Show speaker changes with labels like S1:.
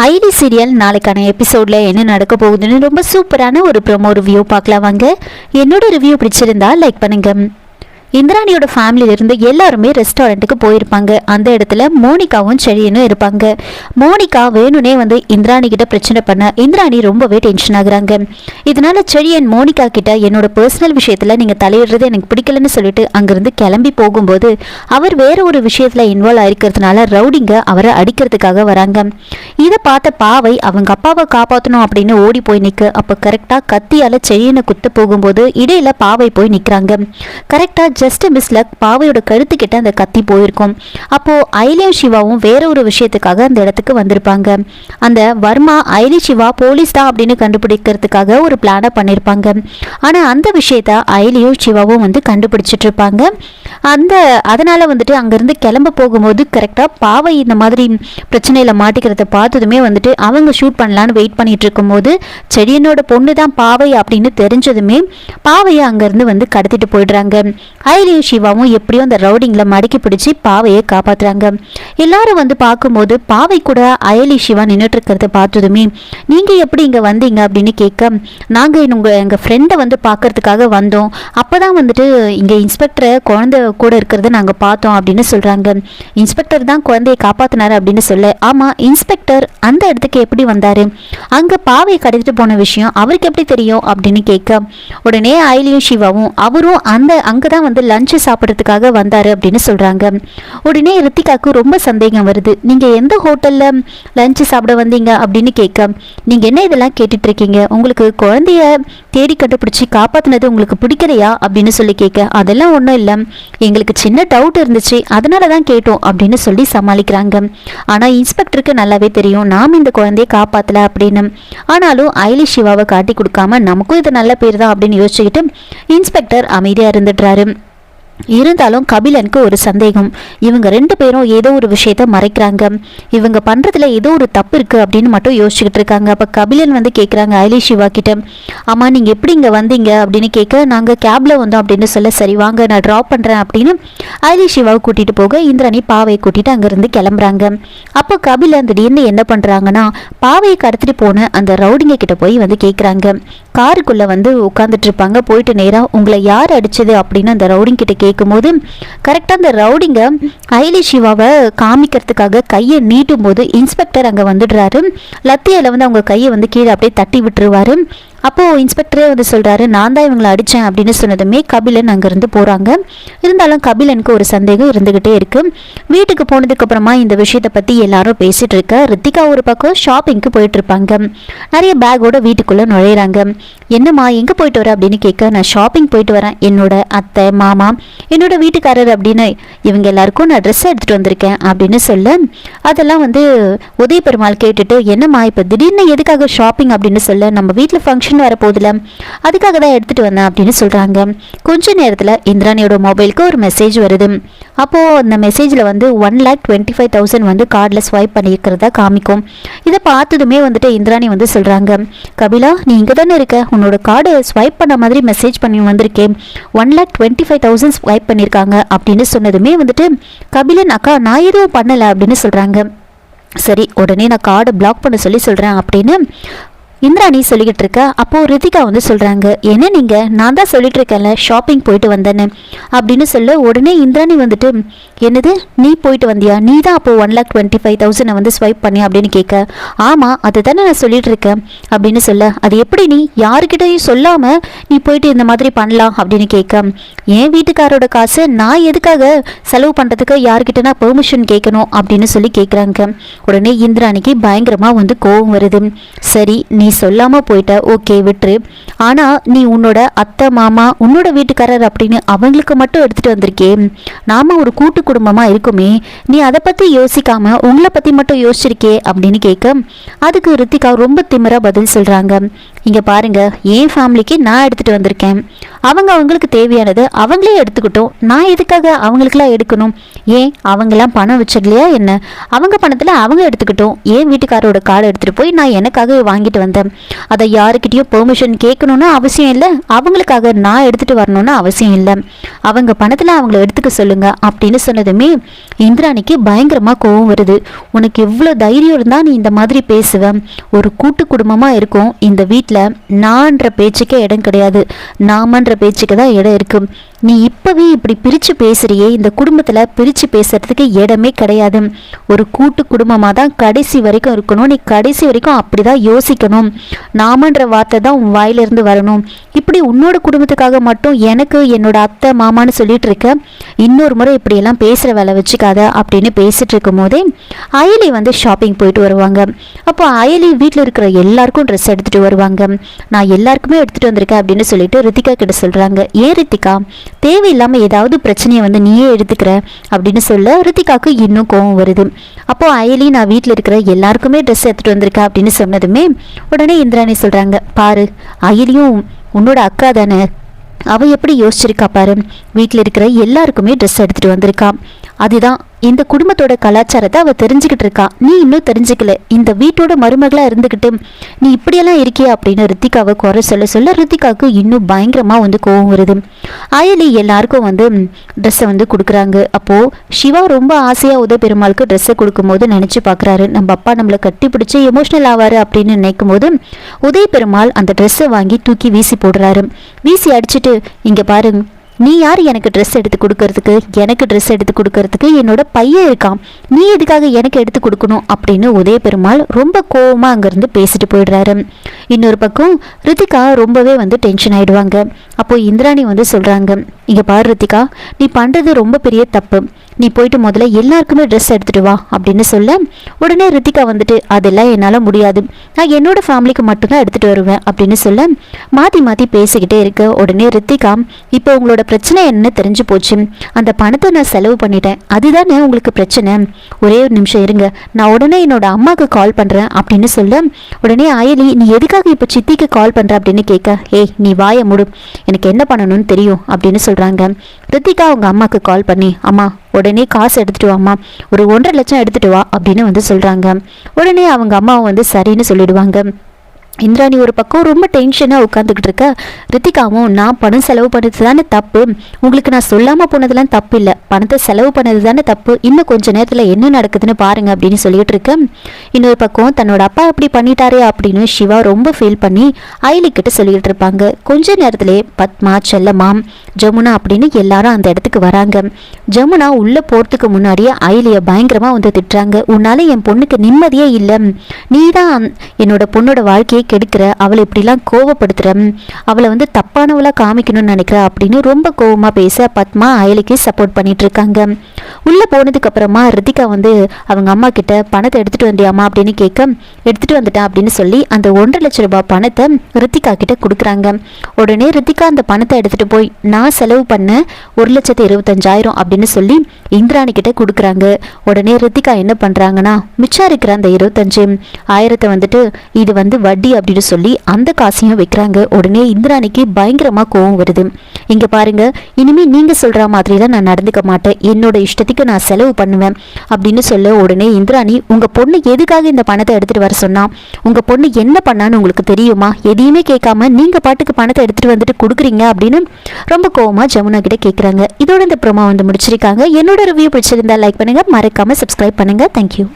S1: ID serial நாளைக்கான எபிசோட்ல என்ன நடக்க போகுதுன்னு ரொம்ப சூப்பரான ஒரு ப்ரோமோ ரிவ்யூ பார்க்கலாம் வாங்க. என்னோட ரிவ்யூ பிடிச்சிருந்தா லைக் பண்ணுங்க. இந்திராணியோட ஃபேமிலியிலிருந்து எல்லாருமே ரெஸ்டாரண்ட்டுக்கு போயிருப்பாங்க. அந்த இடத்துல மோனிகாவும் செழியனும் இருப்பாங்க. மோனிகா வேணுனே இந்திராணி கிட்ட பிரச்சனை பண்ண இந்திராணி ரொம்பவே டென்ஷன் ஆகுறாங்க. இதனால செழியன் மோனிகா கிட்ட என்னோட பர்சனல் விஷயத்துல நீங்க தலையிடுறது எனக்கு பிடிக்கலன்னு சொல்லிட்டு அங்கிருந்து கிளம்பி போகும்போது அவர் வேற ஒரு விஷயத்துல இன்வால்வ் ஆயிருக்கிறதுனால ரவுடிங்க அவரை அடிக்கிறதுக்காக வராங்க. இதை பார்த்த பாவை அவங்க அப்பாவை காப்பாற்றணும் அப்படின்னு ஓடி போய் நிற்க அப்போ கரெக்டா கத்தியால செழியனை குத்த போகும்போது இடையில பாவை போய் நிற்கிறாங்க. கரெக்டா ஜஸ்ட் மிஸ்ல பாவையோட கழுத்துக்கிட்ட அந்த கத்தி போயிருக்கும். அப்போ ஐலியும் சிவாவும் வேற ஒரு விஷயத்துக்காக அந்த இடத்துக்கு வந்திருப்பாங்க. அந்த வர்மா ஐலி சிவா போலீஸ் தான் அப்படின்னு கண்டுபிடிக்கிறதுக்காக ஒரு பிளானை பண்ணியிருப்பாங்க. ஆனா அந்த விஷயத்த ஐலியும் சிவாவும் கண்டுபிடிச்சிட்டு இருப்பாங்க. அதனால அங்கிருந்து கிளம்ப போகும்போது கரெக்டா பாவை இந்த மாதிரி பிரச்சனையில மாட்டிக்கிறத பார்த்ததுமே அவங்க ஷூட் பண்ணலான்னு வெயிட் பண்ணிட்டு இருக்கும் போது செடியனோட பொண்ணு தான் பாவை அப்படின்னு தெரிஞ்சதுமே பாவையை அங்கிருந்து கடத்திட்டு போயிடுறாங்க. ஐலியும் சிவாவும் எப்படியும் அந்த ரவுடிங்ல மடக்கி பிடிச்சி பாவையை காப்பாத்துறாங்க. எல்லாரும் பார்க்கும்போது பாவை கூட அயலி சிவா நின்றுட்டு இருக்கிறத பார்த்ததுமே நீங்க எப்படி இங்க வந்தீங்க அப்படின்னு கேட்க நாங்க எங்க ஃப்ரெண்டை பார்க்கறதுக்காக வந்தோம். அப்பதான் இங்க இன்ஸ்பெக்டரை குழந்தை கூட இருக்கிறத நாங்க பார்த்தோம் அப்படின்னு சொல்றாங்க. இன்ஸ்பெக்டர் தான் குழந்தையை காப்பாத்தினாரு அப்படின்னு சொல்ல ஆமா இன்ஸ்பெக்டர் அந்த இடத்துக்கு எப்படி வந்தாரு, அங்க பாவையை கடத்திட்டு போன விஷயம் அவருக்கு எப்படி தெரியும் அப்படின்னு கேட்க உடனே அயலியும் சிவாவும் அவரும் அங்கதான் லஞ்ச் சாப்பிட்றதுக்காக வந்தாரு அப்படின்னு சொல்றாங்க. உடனே ரித்திகாவுக்கு ரொம்ப சந்தேகம் வருது. நீங்க எந்த ஹோட்டல்ல லஞ்ச் சாப்பிட வந்தீங்க அப்படின்னு கேட்க நீங்க என்ன இதெல்லாம் கேட்டுட்டு இருக்கீங்க, உங்களுக்கு குழந்தைய தேடி கண்டுபிடிச்சி காப்பாத்தினது உங்களுக்கு பிடிக்கலையா அப்படின்னு சொல்லி கேட்க அதெல்லாம் ஒன்றும் இல்லை, எங்களுக்கு சின்ன டவுட் இருந்துச்சு அதனாலதான் கேட்டோம் அப்படின்னு சொல்லி சமாளிக்கிறாங்க. ஆனா இன்ஸ்பெக்டருக்கு நல்லாவே தெரியும் நாம் இந்த குழந்தைய காப்பாத்தல அப்படின்னு. ஆனாலும் ஐலி சிவாவை காட்டி கொடுக்காம நமக்கும் இது நல்ல பேர் தான் அப்படின்னு யோசிச்சுக்கிட்டு இன்ஸ்பெக்டர் அமைதியா இருந்துடுறாரு. இருந்தாலும் கபிலனுக்கு ஒரு சந்தேகம். இவங்க ரெண்டு பேரும் ஏதோ ஒரு விஷயத்த மறைக்கிறாங்க, இவங்க பண்றதுல ஏதோ ஒரு தப்பு இருக்கு அப்படின்னு மட்டும் யோசிச்சுக்கிட்டு இருக்காங்க. அப்ப கபிலன் கேட்குறாங்க ஐலி சிவா கிட்ட ஆமா நீங்க எப்படி இங்க வந்தீங்க அப்படின்னு கேட்க நாங்க கேப்ல வந்தோம் அப்படின்னு சொல்ல சரி வாங்க நான் ட்ராப் பண்றேன் அப்படின்னு ஐலி சிவாவை கூட்டிட்டு போக இந்திராணி பாவையை கூட்டிட்டு அங்கிருந்து கிளம்புறாங்க. அப்போ கபிலன் திடீர்னு என்ன பண்றாங்கன்னா பாவையை கடத்திட்டு போன அந்த ரவுடிங்க கிட்ட போய் கேட்குறாங்க. காருக்குள்ள உட்காந்துட்டு இருப்பாங்க. போயிட்டு நேரா உங்களை யார் அடிச்சது அப்படின்னு அந்த ரவுடிங் கிட்ட கேட்கும்போது கரெக்டாக அந்த ரவுடிங்க ஐலி சிவாவை காமிக்கிறதுக்காக கையை நீட்டும் போது இன்ஸ்பெக்டர் அங்கே வந்துடுறாரு. லத்தியில அவங்க கையை கீழே அப்படியே தட்டி விட்டுருவாரு. அப்போது இன்ஸ்பெக்டரே சொல்கிறாரு நான் தான் இவங்களை அடித்தேன் அப்படின்னு சொன்னதுமே கபிலன் அங்கேருந்து போகிறாங்க. இருந்தாலும் கபிலனுக்கு ஒரு சந்தேகம் இருந்துக்கிட்டே இருக்கு. வீட்டுக்கு போனதுக்கப்புறமா இந்த விஷயத்தை பற்றி எல்லாரும் பேசிகிட்டு இருக்க ரித்திகா ஒரு பக்கம் ஷாப்பிங்க்கு போயிட்டு இருப்பாங்க. நிறைய பேக்கோட வீட்டுக்குள்ளே நுழையிறாங்க. என்னம்மா எங்கே போயிட்டு வர அப்படின்னு கேட்க நான் ஷாப்பிங் போயிட்டு வரேன், என்னோட அத்தை மாமா என்னோட வீட்டுக்காரர் அப்படின்னு இவங்க எல்லாருக்கும் நான் ட்ரெஸ் எடுத்துகிட்டு வந்திருக்கேன் அப்படின்னு சொல்ல அதெல்லாம் உதய பெருமாள் கேட்டுட்டு என்னம்மா இப்போ திடீர்னு எதுக்காக ஷாப்பிங் அப்படின்னு சொல்ல நம்ம வீட்டில் ஃபங்க்ஷன் வரப்போதில்ல அதுக்காக தான் எடுத்துட்டு வந்தேன் அப்படின்னு சொல்றாங்க. கொஞ்ச நேரத்துல இந்திராணியோட மொபைலுக்கு ஒரு மெசேஜ் வருது. அப்போ அந்த மெசேஜ்ல 1,25,000 கார்டில் ஸ்வைப் பண்ணியிருக்கிறதா காமிக்கும். இதை பார்த்ததுமே இந்திராணி சொல்றாங்க கபிலா நீ இங்க தானே இருக்க, உன்னோட கார்டு ஸ்வைப் பண்ண மாதிரி மெசேஜ் பண்ணி வந்திருக்கேன், 1,25,000 ஸ்வைப் பண்ணியிருக்காங்க அப்படின்னு சொன்னதுமே கபிலன் அக்கா நான் எதுவும் பண்ணல அப்படின்னு சொல்றாங்க. சரி உடனே நான் கார்டை பிளாக் பண்ண சொல்லி சொல்றேன் அப்படின்னு இந்திராணி சொல்லிக்கிட்டு இருக்க. அப்போ ரித்திகா சொல்றாங்க என்ன நீங்க நான் தான் சொல்லிட்டு இருக்கேன்ல ஷாப்பிங் போயிட்டு வந்தேன்னு அப்படின்னு சொல்ல உடனே இந்திராணி என்னது நீ போயிட்டு வந்தியா, நீ தான் அப்போ 1,25,000 ஸ்வைப் பண்ணி அப்படின்னு கேட்க ஆமா அதை தானே நான் சொல்லிட்டு இருக்கேன் அப்படின்னு சொல்ல அது எப்படி நீ யாருக்கிட்டையும் சொல்லாம நீ போயிட்டு இந்த மாதிரி பண்ணலாம் அப்படின்னு கேட்க என் வீட்டுக்காரோட காசு நான் எதுக்காக செலவு பண்றதுக்கு யாருக்கிட்டனா பெர்மிஷன் கேட்கணும் அப்படின்னு சொல்லி கேட்குறாங்க. உடனே இந்திராணிக்கு பயங்கரமா கோவம் வருது. சரி நீ சொல்லாம போயிட்ட ஓகே விட்டுரு, ஆனா நீ உன்னோட அத்தை மாமா உன்னோட வீட்டுக்காரர் அப்படின்னு அவங்களுக்கு மட்டும் எடுத்துட்டு வந்திருக்கே, நாம ஒரு கூட்டு குடும்பமா இருக்குமே நீ அதை பத்தி யோசிக்காம உங்களை பத்தி மட்டும் யோசிச்சிருக்கே அப்படின்னு கேட்க அதுக்கு ரித்திகா ரொம்ப திமிரா பதில் சொல்றாங்க. இங்க பாருங்க என் ஃபேமிலிக்கு நான் எடுத்துட்டு வந்திருக்கேன், அவங்களுக்கு தேவையானது அவங்களே எடுத்துக்கிட்டோம், நான் எதுக்காக அவங்களுக்குலாம் எடுக்கணும், ஏன் அவங்கெல்லாம் பணம் வச்சிடலையா என்ன, அவங்க பணத்துல அவங்க எடுத்துக்கிட்டோம், என் வீட்டுக்காரோட கார்டை எடுத்துட்டு போய் நான் எனக்காக வாங்கிட்டு வந்தேன் இல்லை. அதை யாருக்கிட்டையும் பெர்மிஷன் கேட்கணும்னு அவசியம் இல்லை, அவங்களுக்காக நான் எடுத்துகிட்டு வரணும்னு அவசியம் இல்லை. அவங்க பணத்தில் அவங்கள எடுத்துக்க சொல்லுங்க அப்படின்னு சொன்னதுமே இந்திராணிக்கு பயங்கரமாக கோவம் வருது. உனக்கு எவ்வளோ தைரியம் இருந்தால் நீ இந்த மாதிரி பேசுவேன்? ஒரு கூட்டு குடும்பமாக இருக்கும் இந்த வீட்டில், நான்ற பேச்சுக்கே இடம் கிடையாது, நாமன்ற பேச்சுக்கு தான் இடம் இருக்கு. நீ இப்போவே இப்படி பிரித்து பேசுறியே, இந்த குடும்பத்தில் பிரித்து பேசுறதுக்கு இடமே கிடையாது. ஒரு கூட்டு குடும்பமாக தான் கடைசி வரைக்கும் இருக்கணும், நீ கடைசி வரைக்கும் அப்படி தான் யோசிக்கணும், நாமன்ற வார்த்தை தான் உன் வாயிலிருந்து வரணும். இப்படி உன்னோட குடும்பத்துக்காக மட்டும் எனக்கு என்னோட அத்தை மாமான்னு சொல்லிட்டு இருக்க, இன்னொரு முறை இப்படியெல்லாம் பேசுகிற வேலை வச்சுக்காத அப்படின்னு பேசிட்டு இருக்கும் போதே அயலி வந்து ஷாப்பிங் போயிட்டு வருவாங்க. அப்போ அயலி வீட்டில் இருக்கிற எல்லாருக்கும் ட்ரெஸ் எடுத்துகிட்டு வருவாங்க. நான் எல்லாருக்குமே எடுத்துகிட்டு வந்திருக்கேன் அப்படின்னு சொல்லிட்டு ரித்திகா கிட்ட சொல்கிறாங்க. ஏன் ரித்திகா, தேவையில்லாமல் ஏதாவது பிரச்சனையை வந்து நீயே எடுத்துக்கிற அப்படின்னு சொல்ல ரித்திகாவுக்கு இன்னும் கோவம் வருது. அப்போ அயலி நான் வீட்டில் இருக்கிற எல்லாருக்குமே ட்ரெஸ் எடுத்துகிட்டு வந்திருக்கேன் அப்படின்னு சொன்னதுமே உடனே இந்திராணி சொல்கிறாங்க, பாரு அயலியும் உன்னோட அக்கா தானே, அவள் எப்படி யோசிச்சிருக்கா பாரு, வீட்டில் இருக்கிற எல்லாருக்குமே ட்ரெஸ் எடுத்துகிட்டு வந்திருக்கா. அதுதான் இந்த குடும்பத்தோட கலாச்சாரத்தை அவள் தெரிஞ்சுக்கிட்டு இருக்கா, நீ இன்னும் தெரிஞ்சுக்கல. இந்த வீட்டோட மருமகளாக இருந்துக்கிட்டு நீ இப்படியெல்லாம் இருக்கியா அப்படின்னு ரித்திகாவை குறை சொல்ல ரித்திகாவுக்கு இன்னும் பயங்கரமாக வந்து கோவம் வருது. அயலி எல்லாருக்கும் வந்து ட்ரெஸ்ஸை வந்து கொடுக்குறாங்க. அப்போது சிவா ரொம்ப ஆசையாக உதய பெருமாளுக்கு ட்ரெஸ்ஸை கொடுக்கும்போது நினச்சி பார்க்குறாரு, நம்ம அப்பா நம்மளை கட்டி பிடிச்சி எமோஷ்னல் ஆவார் அப்படின்னு நினைக்கும் போது உதய பெருமாள் அந்த ட்ரெஸ்ஸை வாங்கி தூக்கி வீசி போடுறாரு. வீசி அடிச்சுட்டு, இங்கே பாருங்க, நீ யார் எனக்கு ட்ரெஸ் எடுத்து கொடுக்கறதுக்கு, எனக்கு ட்ரெஸ் எடுத்து கொடுக்கறதுக்கு என்னோட பையன் இருக்கான், நீ எதுக்காக எனக்கு எடுத்து கொடுக்கணும் அப்படின்னு உதய பெருமாள் ரொம்ப கோவமாக அங்கேருந்து பேசிட்டு போயிடுறாரு. இன்னொரு பக்கம் ரித்திகா ரொம்பவே வந்து டென்ஷன் ஆகிடுவாங்க. அப்போது இந்திராணி வந்து சொல்கிறாங்க, இங்கே பாரு ரித்திகா, நீ பண்ணுறது ரொம்ப பெரிய தப்பு, நீ போயிட்டு முதல்ல எல்லாருக்குமே ட்ரெஸ் எடுத்துகிட்டு வா அப்படின்னு சொல்ல உடனே ரித்திகா வந்துட்டு அதெல்லாம் என்னால் முடியாது, நான் என்னோட ஃபேமிலிக்கு மட்டும்தான் எடுத்துகிட்டு வருவேன் அப்படின்னு சொல்ல மாற்றி மாற்றி பேசிக்கிட்டே இருக்கு. உடனே ரித்திகா, இப்போ உங்களோட பிரச்சனை என்னன்னு தெரிஞ்சு போச்சு, அந்த பணத்தை நான் செலவு பண்ணிட்டேன், அதுதானே உங்களுக்கு பிரச்சனை, ஒரே ஒரு நிமிஷம் இருங்க, நான் உடனே என்னோட அம்மாவுக்கு கால் பண்ணுறேன் அப்படின்னு சொல்ல உடனே அயலி, நீ எதுக்காக இப்போ சித்திக்கு கால் பண்ணுற அப்படின்னு கேட்க, ஏய் நீ வாயை மூடு, எனக்கு என்ன பண்ணணும்னு தெரியும் அப்படின்னு சொல்கிறாங்க. ரித்திகா அவங்க அம்மாவுக்கு கால் பண்ணி, அம்மா உடனே காசு எடுத்துட்டு வாம்மா, ஒரு 1.5 லட்சம் எடுத்துட்டு வா அப்படின்னு வந்து சொல்கிறாங்க. உடனே அவங்க அம்மாவும் வந்து சரின்னு சொல்லிடுவாங்க. இந்திராணி ஒரு பக்கம் ரொம்ப டென்ஷனாக உட்காந்துக்கிட்டு இருக்க, ரித்திகாவும் நான் பணம் செலவு பண்ணது தானே தப்பு, உங்களுக்கு நான் சொல்லாமல் போனதெல்லாம் தப்பு இல்லை, பணத்தை செலவு பண்ணது தானே தப்பு, இன்னும் கொஞ்சம் நேரத்தில் என்ன நடக்குதுன்னு பாருங்க அப்படின்னு சொல்லிட்டு இருக்க. இன்னொரு பக்கம் தன்னோட அப்பா அப்படி பண்ணிட்டாரே அப்படின்னு சிவா ரொம்ப ஃபீல் பண்ணி அயலிக்கிட்ட சொல்லிக்கிட்டு இருப்பாங்க. கொஞ்ச நேரத்திலே பத்மா, செல்லம்மா, ஜமுனா அப்படின்னு எல்லாரும் அந்த இடத்துக்கு வராங்க. ஜமுனா உள்ளே போகிறதுக்கு முன்னாடியே அயலியை பயங்கரமாக வந்து திட்டுறாங்க. உன்னால என் பொண்ணுக்கு நிம்மதியே இல்லை, நீ தான் என்னோட பொண்ணோட வாழ்க்கையை கெடுக்கிற, அவளை இப்படிலாம் கோவப்படுத்துற, அவளை வந்து தப்பானவளா காமிக்கணும்னு நினைக்கிற அப்படின்னு ரொம்ப கோவமாக பேச பத்மா அயலிக்கு சப்போர்ட் பண்ணிட்டு இருக்காங்க. உள்ளே போனதுக்கு அப்புறமா ரித்திகா வந்து அவங்க அம்மா கிட்ட பணத்தை எடுத்துட்டு வந்தியாமா அப்படின்னு கேட்க, எடுத்துட்டு வந்துட்டேன் அப்படின்னு சொல்லி அந்த 1.5 லட்சம் ரூபாய் பணத்தை ரித்திகா கிட்ட கொடுக்குறாங்க. உடனே ரித்திகா அந்த பணத்தை எடுத்துட்டு போய் நான் செலவு பண்ண 1,25,000 அப்படின்னு சொல்லி இந்திராணி கிட்ட கொடுக்குறாங்க. உடனே ரித்திகா என்ன பண்றாங்கன்னா, மிச்சம் இருக்கிற அந்த 25,000 வந்துட்டு இது வந்து வட்டி அப்படின்னு சொல்லி அந்த காசையும் வைக்கிறாங்க. உடனே இந்திராணிக்கு பயங்கரமா கோவம் வருது. இங்க பாருங்க, இனிமே நீங்க சொல்ற மாதிரிலாம் நான் நடந்துக்க மாட்டேன், என்னோட இஷ்டத்துக்கு நான் செலவு பண்ணுவேன் அப்படின்னு சொல்ல உடனே இந்திராணி, உங்க பொண்ணு எதுக்காக இந்த பணத்தை எடுத்துட்டு வர சொன்னா, உங்க பொண்ணு என்ன பண்ணான்னு உங்களுக்கு தெரியுமா, எதையுமே கேட்காம நீங்க பாட்டுக்கு பணத்தை எடுத்துட்டு வந்துட்டு கொடுக்குறீங்க அப்படின்னு ரொம்ப கோவமா ஜமுனா கிட்ட கேட்குறாங்க. இதோட இந்த ப்ரோமோ வந்து முடிச்சிருக்காங்க. என்னோட ரிவ்யூ பிடிச்சிருந்தா லைக் பண்ணுங்க, மறக்காம சப்ஸ்கிரைப் பண்ணுங்க. தேங்க்யூ.